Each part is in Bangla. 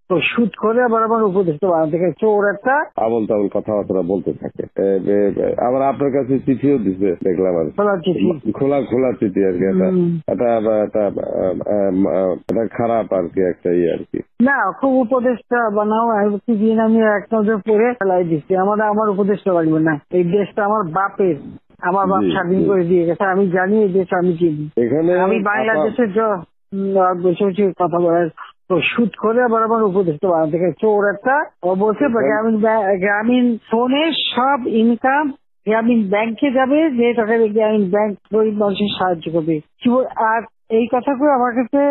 তো শুট করে আবার আমার উপদেষ্টা বানাতে গেছে চোর একটা আবল তাবল কথাবার্তা বলতে থাকে। আবার আপনার কাছে চিঠিও দিচ্ছে দেখলাম আর খোলা চিঠি। খোলা চিঠি আর কি। এটা খারাপ আর কি, একটা আর কি। না, খুব উপদেষ্টা বানাও দিন আমি এক নজর পরে ফেলাই দিচ্ছি। আমার উপদেষ্টা লাগবে না, এই দেশটা আমার বাপের, আমার বাপ স্বাধীন করে দিয়ে গেছে। আমি জানি এই দেশ আমি চিনি। এখানে আমি বাংলাদেশে বসে বসে কথা বলার তো শুট করে আবার আমার উপদেষ্টা বানাতে গেছে চোর একটা। ও বলছে গ্রামীণ ফোনের সব ইনকাম গ্রামীণ ব্যাংকে যাবে, যে টাকা গ্রামীণ ব্যাংক গরিব মানুষের সাহায্য করবে। আর এই কথা করে আমার কাছে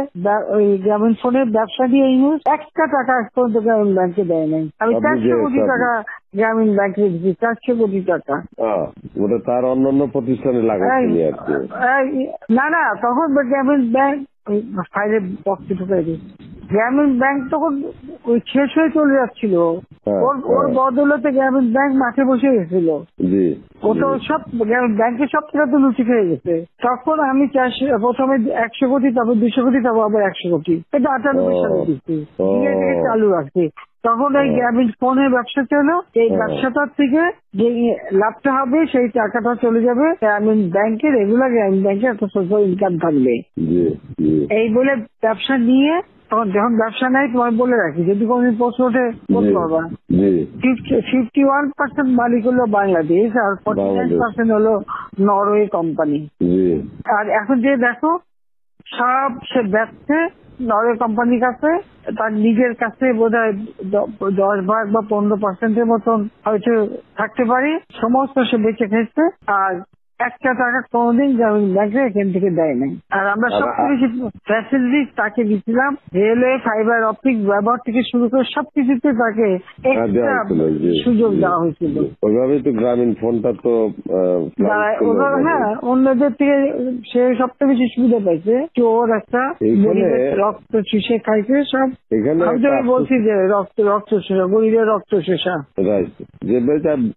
ওই গ্রামীণ ফোনের ব্যবসা দিয়ে ইউজ একটা টাকা পর্যন্ত গ্রামীণ ব্যাংকে দেয় নাই। আমি 400 কোটি টাকা গ্রামীণ ব্যাংকে দিচ্ছি, 400 কোটি টাকা। ওটা তার অন্যান্য প্রতিষ্ঠানে লাগাচ্ছি আর কি। না, তখন গ্রামীণ ব্যাংক ফাইলে বক্সে ঢুকাই দিচ্ছে। গ্রামীণ ব্যাংক তখন ওই শেষ হয়ে চলে যাচ্ছিল, ওর বদলতে গ্রামীণ ব্যাংক মাঠে বসে গেছিল। ও তো সব ব্যাংকের সব টাকা তো লুচি খেয়ে গেছে। তখন আমি প্রথমে 100 কোটি, তারপর 200 কোটি, তারপর আবার 100 কোটি, এটা 98 সালে দিচ্ছি, চালু রাখছি। তখন এই গ্রামীণ ফোনের ব্যবসা ছিল, এই ব্যবসাটার থেকে যে লাভটা হবে সেই টাকাটা চলে যাবে গ্রামীণ ব্যাংকে, রেগুলার গ্রামীণ ব্যাংকে একটা সোশ্যাল ইনকাম থাকবে। এই বলে ব্যবসা নিয়ে তখন যখন ব্যবসা নাই, তোমার বলে রাখি যদি কোনদিন প্রশ্ন ওঠে বলতে পারবা, 51% মালিক হলো বাংলাদেশ আর 49% হলো নরওয়ে কোম্পানি। আর এখন যে দেখো সব সে ব্যবসা নরওয়ে কোম্পানির কাছে, তার নিজের কাছে বোধহয় 10 ভাগ বা 15% মতন হয়তো থাকতে পারে, সমস্ত সে বেঁচে খেয়েছে। আর একটা টাকা কোনদিন গ্রামীণ ব্যাংকে এখান থেকে দেয় নাই। আর আমরা সবচেয়ে বেশি ফ্যাসিলিটি তাকে দিচ্ছিলাম, রেলওয়ে, ফাইবার অপটিক ব্যবহার থেকে শুরু করে সবকিছুতে তাকে এক্সট্রা সুযোগ দেওয়া হয়েছিল। ওইভাবেই তো গ্রামীণ ফোনটা তো অন্যদের থেকে সে সবচেয়ে বেশি সুবিধা পাইছে। চোর একটা রক্ত চুষে খাইছে সব। আমি বলছি যে রক্ত শোষা, গরিবের রক্ত শোষা। যে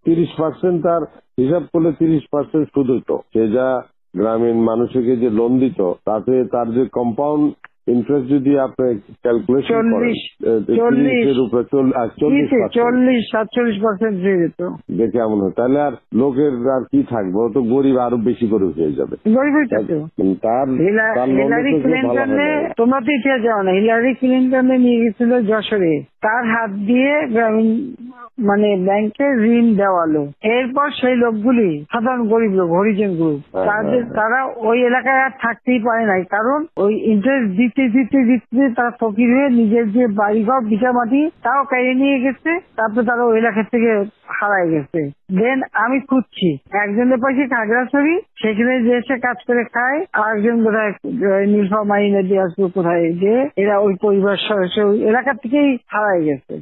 30% তার হিসাব করলে 30% সুদ হতো। সে যা গ্রামীণ মানুষকে যে লোন দিত, তাতে তার যে কম্পাউন্ড ইন্টারেস্ট যদি আপনি ক্যালকুলেশন করেন 40-47% হয়ে যেত। দেখে এমন হয়, তাহলে আর লোকের আর কি থাকবে, ও তো গরিব আরো বেশি করে হয়ে যাবে। হিলারি ক্লিন্টনে, তোমরা তো ইতিহাস জানো না, হিলারি ক্লিন্টনে নিয়ে গেছিল যশোরে, তার হাত দিয়ে গ্রামীণ ব্যাংকে ঋণ দেওয়ালো। এরপর সেই লোকগুলি সাধারণ গরিব লোক, হরিজন গ্রুপ, তারা ওই এলাকায় আর থাকতেই পারে নাই, কারণ ওই ইন্টারেস্ট দিতে দিতে দিতে তারা ফকির হয়ে নিজের যে বাড়িঘর ভিটা মাটি তাও কেড়ে নিয়ে গেছে। তারপরে তারা ওই এলাকা থেকে হারাই গেছে। দেন আমি খুঁজছি একজনের পাশে খাগড়াছড়ি, সেখানে যে এসে কাজ করে খায়, আর একজন বোধহয় নীলফামারী নদী আসবে কোথায়, যে এরা ওই পরিবার সদস্য ওই এলাকা থেকেই হারাই গেছে।